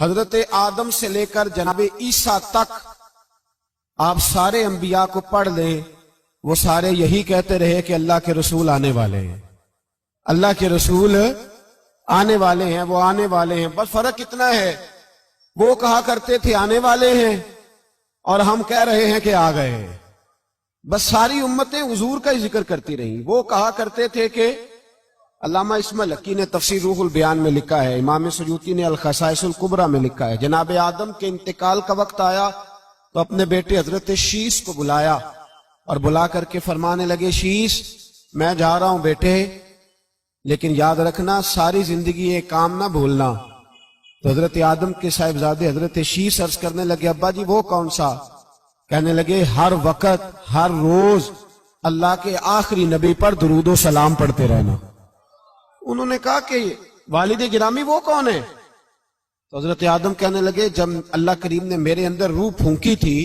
حضرت آدم سے لے کر جناب عیسیٰ تک آپ سارے انبیاء کو پڑھ لیں، وہ سارے یہی کہتے رہے کہ اللہ کے رسول آنے والے ہیں، اللہ کے رسول آنے والے ہیں، وہ آنے والے ہیں۔ بس فرق اتنا ہے، وہ کہا کرتے تھے آنے والے ہیں اور ہم کہہ رہے ہیں کہ آ گئے ہیں۔ بس ساری امتیں حضور کا ہی ذکر کرتی رہیں۔ وہ کہا کرتے تھے کہ علامہ اسماعیل حقی نے تفسیر روح البیان میں لکھا ہے، امام سیوطی نے الخصائص الکبریٰ میں لکھا ہے، جناب آدم کے انتقال کا وقت آیا تو اپنے بیٹے حضرت شیس کو بلایا اور بلا کر کے فرمانے لگے، شیس میں جا رہا ہوں بیٹے، لیکن یاد رکھنا ساری زندگی ایک کام نہ بھولنا۔ تو حضرت آدم کے صاحبزادے حضرت شیس عرض کرنے لگے، ابا جی وہ کون سا؟ کہنے لگے ہر وقت ہر روز اللہ کے آخری نبی پر درود و سلام پڑھتے رہنا۔ انہوں نے کہا کہ والد گرامی وہ کون ہے؟ تو حضرت آدم کہنے لگے، جب اللہ کریم نے میرے اندر روح پھونکی تھی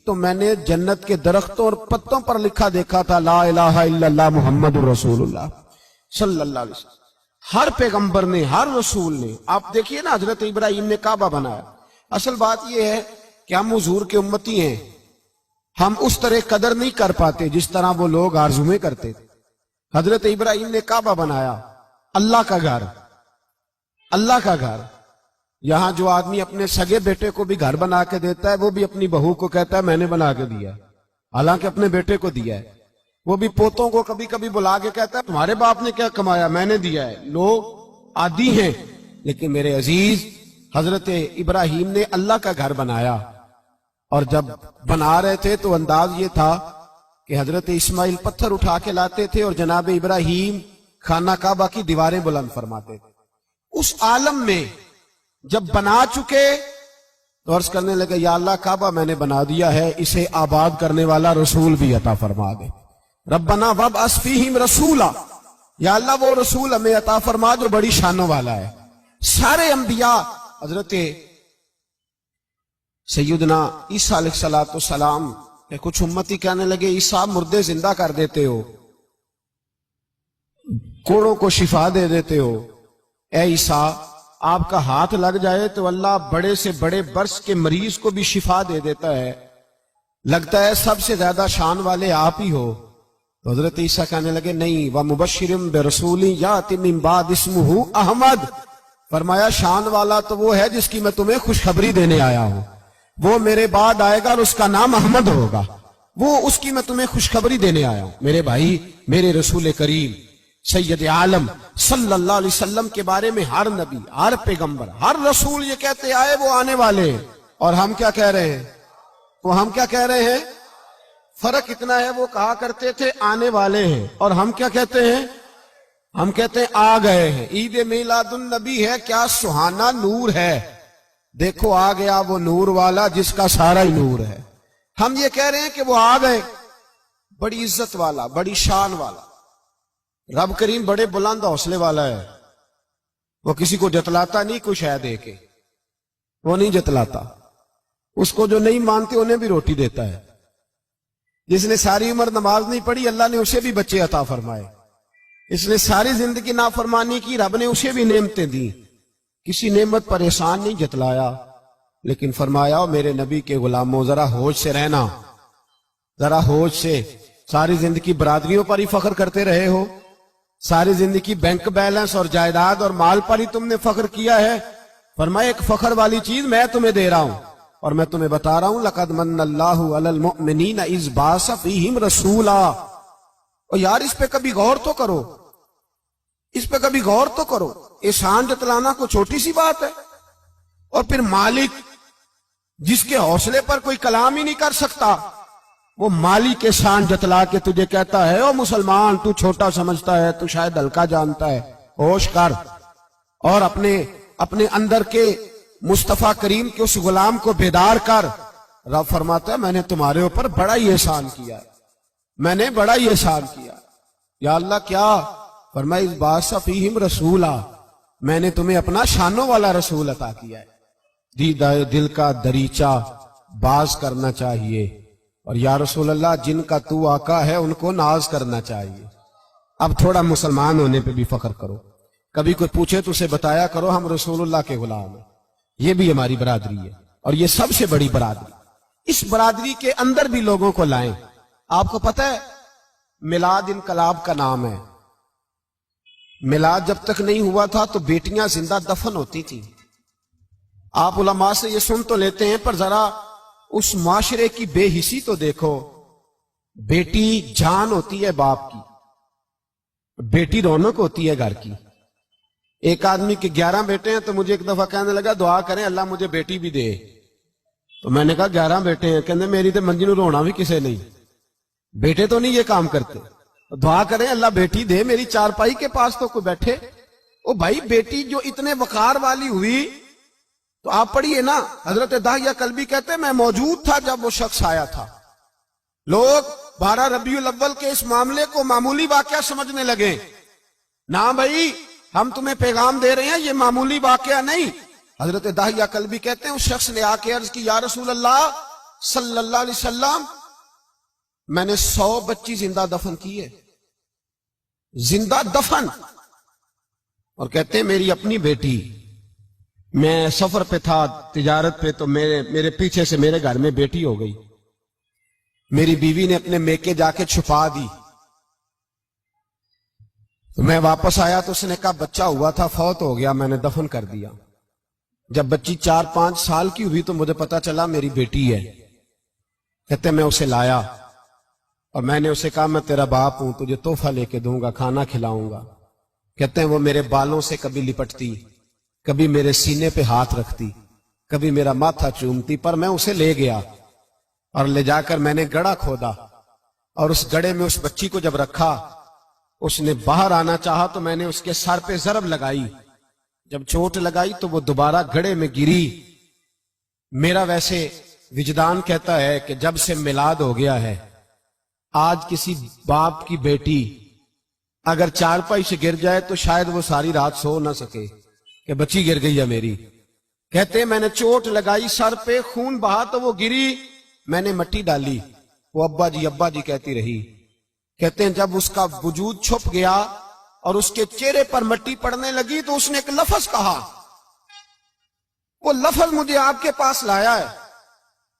تو میں نے جنت کے درختوں اور پتوں پر لکھا دیکھا تھا لا الہ الا اللہ محمد الرسول اللہ صلی اللہ علیہ وسلم۔ ہر پیغمبر نے، ہر رسول نے، آپ دیکھیے نا حضرت ابراہیم نے کعبہ بنایا۔ اصل بات یہ ہے کہ ہم حضور کے امتی ہیں، ہم اس طرح قدر نہیں کر پاتے جس طرح وہ لوگ آرزویں کرتے تھے۔ حضرت ابراہیم نے کعبہ بنایا، اللہ کا گھر، اللہ کا گھر۔ یہاں جو آدمی اپنے سگے بیٹے کو بھی گھر بنا کے دیتا ہے، وہ بھی اپنی بہو کو کہتا ہے میں نے بنا کے دیا، حالانکہ اپنے بیٹے کو دیا ہے۔ وہ بھی پوتوں کو کبھی کبھی بلا کے کہتا ہے تمہارے باپ نے کیا کمایا، میں نے دیا ہے۔ لوگ عادی ہیں، لیکن میرے عزیز حضرت ابراہیم نے اللہ کا گھر بنایا، اور جب بنا رہے تھے تو انداز یہ تھا کہ حضرت اسماعیل پتھر اٹھا کے لاتے تھے اور جناب ابراہیم خانہ کعبہ کی دیواریں بلند فرماتے تھے۔ اس عالم میں جب بنا چکے تو عرض کرنے لگے، یا اللہ کعبہ میں نے بنا دیا ہے، اسے آباد کرنے والا رسول بھی عطا فرما دے۔ ربنا وابعث فیہم رسولا، یا اللہ وہ رسول ہمیں عطا فرما جو بڑی شانوں والا ہے۔ سارے انبیاء، حضرت سیدنا عیسیٰ علیہ السلام کہ کچھ امتی کہنے لگے عیسیٰ مردے زندہ کر دیتے ہو، کوڑوں کو شفا دے دیتے ہو، اے عیسیٰ آپ کا ہاتھ لگ جائے تو اللہ بڑے سے بڑے برس کے مریض کو بھی شفا دے دیتا ہے، لگتا ہے سب سے زیادہ شان والے آپ ہی ہو۔ تو حضرت عیسیٰ کہنے لگے نہیں، وَمُبَشِّرٍ بِرَسُولٍ يَأْتِي مِن بَعْدِهِ اسْمُهُ احمد، فرمایا شان والا تو وہ ہے جس کی میں تمہیں خوشخبری دینے آیا ہوں، وہ میرے بعد آئے گا اور اس کا نام احمد ہوگا، وہ اس کی میں تمہیں خوشخبری دینے آیا ہوں۔ میرے بھائی، میرے رسول کریم سید عالم صلی اللہ علیہ وسلم کے بارے میں ہر نبی، ہر پیغمبر، ہر رسول یہ کہتے آئے وہ آنے والے ہیں، اور ہم کیا کہہ رہے ہیں؟ وہ ہم کیا کہہ رہے ہیں؟ فرق اتنا ہے، وہ کہا کرتے تھے آنے والے ہیں، اور ہم کیا کہتے ہیں؟ ہم کہتے ہیں آ گئے ہیں۔ عید میلاد النبی ہے، کیا سہانا نور ہے، دیکھو آ گیا وہ نور والا جس کا سارا ہی نور ہے۔ ہم یہ کہہ رہے ہیں کہ وہ آ گئے، بڑی عزت والا، بڑی شان والا۔ رب کریم بڑے بلند حوصلے والا ہے، وہ کسی کو جتلاتا نہیں کوئی شے دے کے، وہ نہیں جتلاتا، اس کو جو نہیں مانتے انہیں بھی روٹی دیتا ہے۔ جس نے ساری عمر نماز نہیں پڑھی اللہ نے اسے بھی بچے عطا فرمائے، اس نے ساری زندگی نافرمانی کی رب نے اسے بھی نعمتیں دی، کسی نعمت پر احسان نہیں جتلایا، لیکن فرمایا میرے نبی کے غلاموں ذرا ہوش سے رہنا، ذرا ہوش سے۔ ساری زندگی برادریوں پر ہی فخر کرتے رہے ہو، ساری زندگی بینک بیلنس اور جائیداد اور مال پر ہی تم نے فخر کیا ہے، فرمایا ایک فخر والی چیز میں تمہیں دے رہا ہوں، اور میں تمہیں بتا رہا ہوں لقد من اللہ علی المؤمنین اذ بعث فیہم رسولا۔ اور یار اس پہ کبھی غور تو کرو، اس پہ کبھی غور تو کرو، احسان جتلانا کو چھوٹی سی بات ہے، اور پھر مالک جس کے حوصلے پر کوئی کلام ہی نہیں کر سکتا، وہ مالی کے شان جتلا کے تجھے کہتا ہے او مسلمان تو چھوٹا سمجھتا ہے، تو شاید ہلکا جانتا ہے، ہوش کر اور اپنے اندر کے مصطفیٰ کریم کے اس غلام کو بیدار کر۔ رب فرماتا ہے میں نے تمہارے اوپر بڑا ہی احسان کیا، میں نے بڑا ہی احسان کیا۔ یا اللہ کیا؟ فرمایا اذ بعث فیہم رسولا، میں نے تمہیں اپنا شانوں والا رسول عطا کیا ہے۔ دیدہ دل کا دریچہ باز کرنا چاہیے، اور یا رسول اللہ جن کا تو آقا ہے ان کو ناز کرنا چاہیے۔ اب تھوڑا مسلمان ہونے پہ بھی فخر کرو، کبھی کوئی پوچھے تو اسے بتایا کرو ہم رسول اللہ کے غلام ہیں، یہ بھی ہماری برادری ہے اور یہ سب سے بڑی برادری. اس برادری کے اندر بھی لوگوں کو لائیں. آپ کو پتہ ہے میلاد انقلاب کا نام ہے. میلاد جب تک نہیں ہوا تھا تو بیٹیاں زندہ دفن ہوتی تھیں. آپ علماء سے یہ سن تو لیتے ہیں پر ذرا اس معاشرے کی بے حسی تو دیکھو. بیٹی جان ہوتی ہے باپ کی, بیٹی رونق ہوتی ہے گھر کی. ایک آدمی کے 11 بیٹے ہیں تو مجھے ایک دفعہ کہنے لگا دعا کریں اللہ مجھے بیٹی بھی دے. تو میں نے کہا 11 بیٹے ہیں, کہنے میری تو منجی نو رونا بھی کسے نہیں, بیٹے تو نہیں یہ کام کرتے. دعا کریں اللہ بیٹی دے, میری چارپائی کے پاس تو کوئی بیٹھے. او بھائی بیٹی جو اتنے وقار والی ہوئی تو آپ پڑھیے نا, حضرت داہیہ کلبی کہتے ہیں میں موجود تھا جب وہ شخص آیا تھا. لوگ 12 ربیع الاول کے اس معاملے کو معمولی واقعہ سمجھنے لگے. نہ بھائی ہم تمہیں پیغام دے رہے ہیں یہ معمولی واقعہ نہیں. حضرت داہیہ کلبی کہتے ہیں اس شخص نے آ کے عرض کی یا رسول اللہ صلی اللہ علیہ وسلم میں نے 100 بچی زندہ دفن کی ہے, زندہ دفن. اور کہتے ہیں میری اپنی بیٹی, میں سفر پہ تھا تجارت پہ تو میرے پیچھے سے میرے گھر میں بیٹی ہو گئی. میری بیوی نے اپنے میکے جا کے چھپا دی. تو میں واپس آیا تو اس نے کہا بچہ ہوا تھا فوت ہو گیا, میں نے دفن کر دیا. جب بچی 4-5 سال کی ہوئی تو مجھے پتا چلا میری بیٹی ہے. کہتے میں اسے لایا اور میں نے اسے کہا میں تیرا باپ ہوں, تجھے تحفہ لے کے دوں گا, کھانا کھلاؤں گا. کہتے ہیں وہ میرے بالوں سے کبھی لپٹتی, کبھی میرے سینے پہ ہاتھ رکھتی, کبھی میرا ماتھا چومتی. پر میں اسے لے گیا اور لے جا کر میں نے گڑھا کھودا اور اس گڑھے میں اس بچی کو جب رکھا, اس نے باہر آنا چاہا تو میں نے اس کے سر پہ ضرب لگائی. جب چوٹ لگائی تو وہ دوبارہ گڑھے میں گری. میرا ویسے وجدان کہتا ہے کہ جب سے میلاد ہو گیا ہے آج کسی باپ کی بیٹی اگر چارپائی سے گر جائے تو شاید وہ ساری رات سو نہ سکے کہ بچی گر گئی ہے میری. کہتے ہیں میں نے چوٹ لگائی سر پہ, خون بہا تو وہ گری, میں نے مٹی ڈالی, وہ ابا جی کہتی رہی. کہتے ہیں جب اس کا وجود چھپ گیا اور اس کے چہرے پر مٹی پڑنے لگی تو اس نے ایک لفظ کہا, وہ لفظ مجھے آپ کے پاس لایا ہے.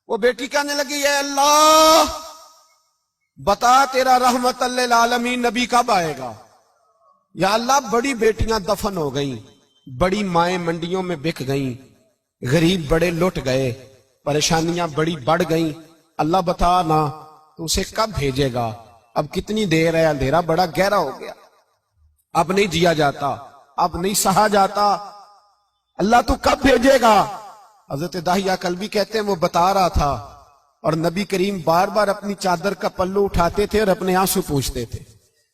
وہ بیٹی کہنے لگی اے اللہ بتا تیرا رحمت للعالمین نبی کب آئے گا. یا اللہ بڑی بیٹیاں دفن ہو گئیں, بڑی مائیں منڈیوں میں بک گئیں, غریب بڑے لٹ گئے, پریشانیاں بڑی بڑھ گئیں. اللہ بتا نا تو اسے کب بھیجے گا. اب کتنی دیر ہے, اندھیرا بڑا گہرا ہو گیا, اب نہیں جیا جاتا, اب نہیں سہا جاتا, اللہ تو کب بھیجے گا. حضرت داہیہ کلبی کہتے ہیں وہ بتا رہا تھا اور نبی کریم بار بار اپنی چادر کا پلو اٹھاتے تھے اور اپنے آنسو پوچھتے تھے.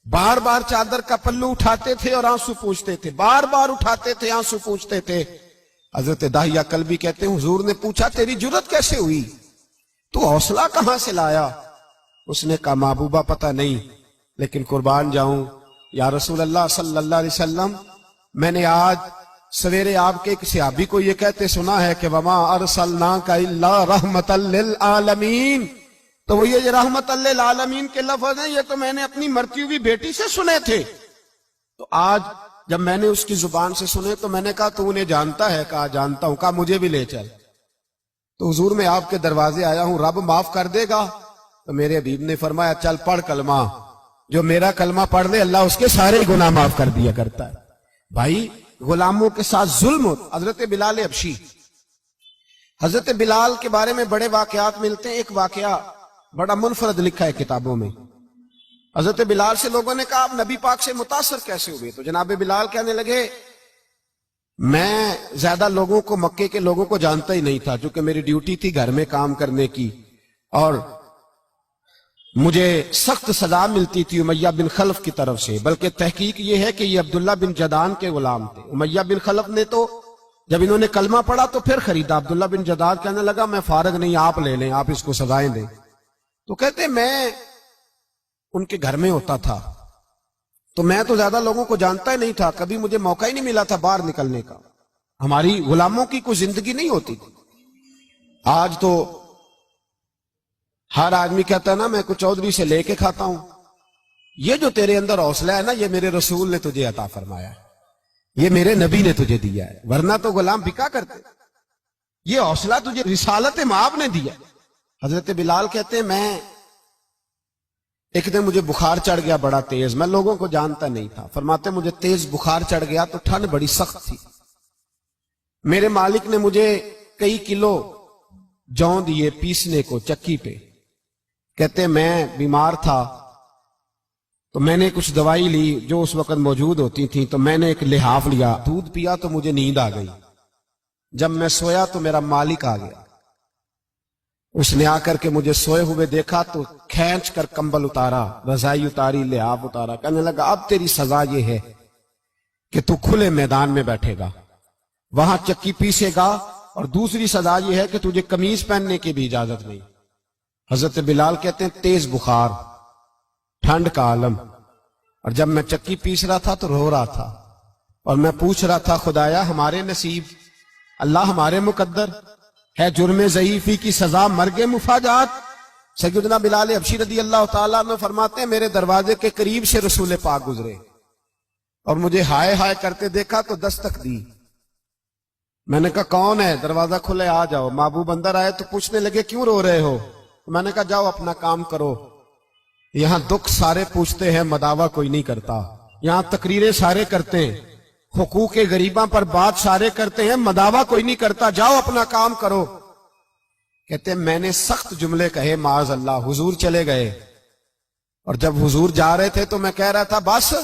بار بار چادر کا پلو اٹھاتے تھے اور آنسو پوچھتے تھے, بار بار اٹھاتے تھے آنسو پوچھتے تھے. حضرت داہیہ کلبی کہتے ہیں حضور نے پوچھا تیری جرت کیسے ہوئی, تو حوصلہ کہاں سے لایا. اس نے کہا محبوبہ پتہ نہیں, لیکن قربان جاؤں یا رسول اللہ صلی اللہ علیہ وسلم میں نے آج سویرے آپ کے ایک صحابی کو یہ کہتے سنا ہے کہ وما ارسلناک الا رحمت للعالمین. تو وہ یہ رحمت للعالمین کے لفظ ہیں, یہ تو میں نے اپنی مرتی ہوئی بیٹی سے سنے تھے. تو آج جب میں نے اس کی زبان سے سنے تو میں نے کہا تو انہیں جانتا ہے. کہا جانتا ہوں. کہا مجھے بھی لے چل. تو حضور میں آپ کے دروازے آیا ہوں, رب معاف کر دے گا. تو میرے حبیب نے فرمایا چل پڑھ کلمہ, جو میرا کلمہ پڑھ لے اللہ اس کے سارے گناہ معاف کر دیا کرتا ہے. بھائی غلاموں کے ساتھ ظلم ہوتا. حضرت بلال حبشی, حضرت بلال کے بارے میں بڑے واقعات ملتے ہیں. ایک واقعہ بڑا منفرد لکھا ہے کتابوں میں. حضرت بلال سے لوگوں نے کہا آپ نبی پاک سے متاثر کیسے ہوئے. تو جناب بلال کہنے لگے میں زیادہ لوگوں کو مکے کے لوگوں کو جانتا ہی نہیں تھا, چونکہ میری ڈیوٹی تھی گھر میں کام کرنے کی اور مجھے سخت سزا ملتی تھی امیہ بن خلف کی طرف سے. بلکہ تحقیق یہ ہے کہ یہ عبداللہ بن جدان کے غلام تھے. امیہ بن خلف نے تو جب انہوں نے کلمہ پڑھا تو پھر خریدا. عبداللہ بن جدان کہنے لگا میں فارغ نہیں, آپ لے لیں, آپ اس کو سزائیں دیں. تو کہتے میں ان کے گھر میں ہوتا تھا تو میں تو زیادہ لوگوں کو جانتا ہی نہیں تھا, کبھی مجھے موقع ہی نہیں ملا تھا باہر نکلنے کا. ہماری غلاموں کی کوئی زندگی نہیں ہوتی تھی. آج تو ہر آدمی کہتا ہے نا میں کوئی چودھری سے لے کے کھاتا ہوں. یہ جو تیرے اندر حوصلہ ہے نا یہ میرے رسول نے تجھے عطا فرمایا ہے, یہ میرے نبی نے تجھے دیا ہے, ورنہ تو غلام بکا کرتے. یہ حوصلہ تجھے رسالت مآب نے دیا۔ حضرت بلال کہتے ہیں میں ایک دن مجھے بخار چڑھ گیا بڑا تیز، میں لوگوں کو جانتا نہیں تھا، فرماتے مجھے تیز بخار چڑھ گیا تو ٹھنڈ بڑی سخت تھی، میرے مالک نے مجھے کئی کلو جو دیے پیسنے کو چکی پہ، کہتے میں بیمار تھا تو میں نے کچھ دوائی لی جو اس وقت موجود ہوتی تھی، تو میں نے ایک لحاف لیا، دودھ پیا تو مجھے نیند آ گئی، جب میں سویا تو میرا مالک آ گیا، اس نے آ کر کے مجھے سوئے ہوئے دیکھا تو کھینچ کر کمبل اتارا، رضائی اتاری، لحاف اتارا، کہنے لگا اب تیری سزا یہ ہے کہ تو کھلے میدان میں بیٹھے گا، وہاں چکی پیسے گا، اور دوسری سزا یہ ہے کہ تجھے قمیض پہننے کی بھی اجازت نہیں۔ حضرت بلال کہتے ہیں تیز بخار، ٹھنڈ کا عالم، اور جب میں چکی پیس رہا تھا تو رو رہا تھا، اور میں پوچھ رہا تھا خدایا ہمارے نصیب، اللہ ہمارے مقدر ہے جرم ضعیفی کی سزا مرگ مفاجات۔ سیدنا بلال حبشی رضی اللہ تعالیٰ عنہ فرماتے ہیں میرے دروازے کے قریب سے رسول پاک گزرے اور مجھے ہائے ہائے کرتے دیکھا تو دستک دی، میں نے کہا کون ہے؟ دروازہ کھلے آ جاؤ۔ محبوب اندر آئے تو پوچھنے لگے کیوں رو رہے ہو؟ میں نے کہا جاؤ اپنا کام کرو، یہاں دکھ سارے پوچھتے ہیں مداوا کوئی نہیں کرتا، یہاں تقریریں سارے کرتے ہیں، حقوق غریباں پر بات سارے کرتے ہیں، مداوا کوئی نہیں کرتا، جاؤ اپنا کام کرو۔ کہتے ہیں میں نے سخت جملے کہے معاذ اللہ، حضور چلے گئے، اور جب حضور جا رہے تھے تو میں کہہ رہا تھا بس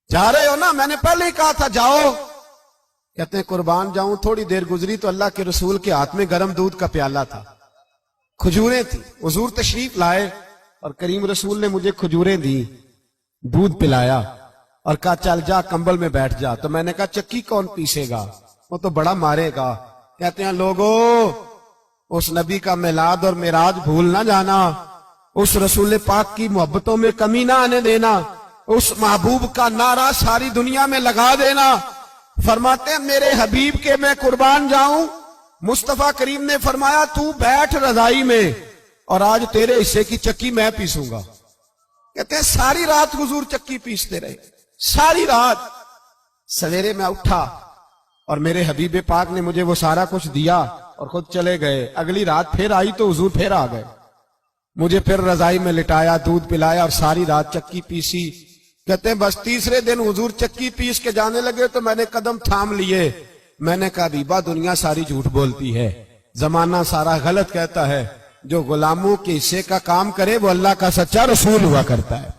جا رہے ہو نا، میں نے پہلے ہی کہا تھا جاؤ۔ کہتے ہیں قربان جاؤں، تھوڑی دیر گزری تو اللہ کے رسول کے ہاتھ میں گرم دودھ کا پیالہ تھا، کھجوریں تھی، حضور تشریف لائے اور کریم رسول نے مجھے کھجوریں دی، دودھ پلایا اور کہا چل جا کمبل میں بیٹھ جا۔ تو میں نے کہا چکی کون پیسے گا، وہ تو بڑا مارے گا۔ کہتے ہیں لوگو اس نبی کا میلاد اور معراج بھول نہ جانا، اس رسول پاک کی محبتوں میں کمی نہ آنے دینا، اس محبوب کا نعرہ ساری دنیا میں لگا دینا۔ فرماتے ہیں میرے حبیب کے میں قربان جاؤں، مصطفیٰ کریم نے فرمایا تو بیٹھ رضائی میں اور آج تیرے حصے کی چکی میں پیسوں گا۔ کہتے ہیں ساری رات حضور چکی پیستے رہے، ساری رات۔ سویرے میں اٹھا اور میرے حبیب پاک نے مجھے وہ سارا کچھ دیا اور خود چلے گئے۔ اگلی رات پھر آئی تو حضور پھر آ گئے، مجھے پھر رضائی میں لٹایا، دودھ پلایا اور ساری رات چکی پیسی۔ کہتے ہیں بس تیسرے دن حضور چکی پیس کے جانے لگے تو میں نے قدم تھام لیے، میں نے کہا بیبا دنیا ساری جھوٹ بولتی ہے، زمانہ سارا غلط کہتا ہے، جو غلاموں کے حصے کا کام کرے وہ اللہ کا سچا رسول ہوا کرتا ہے۔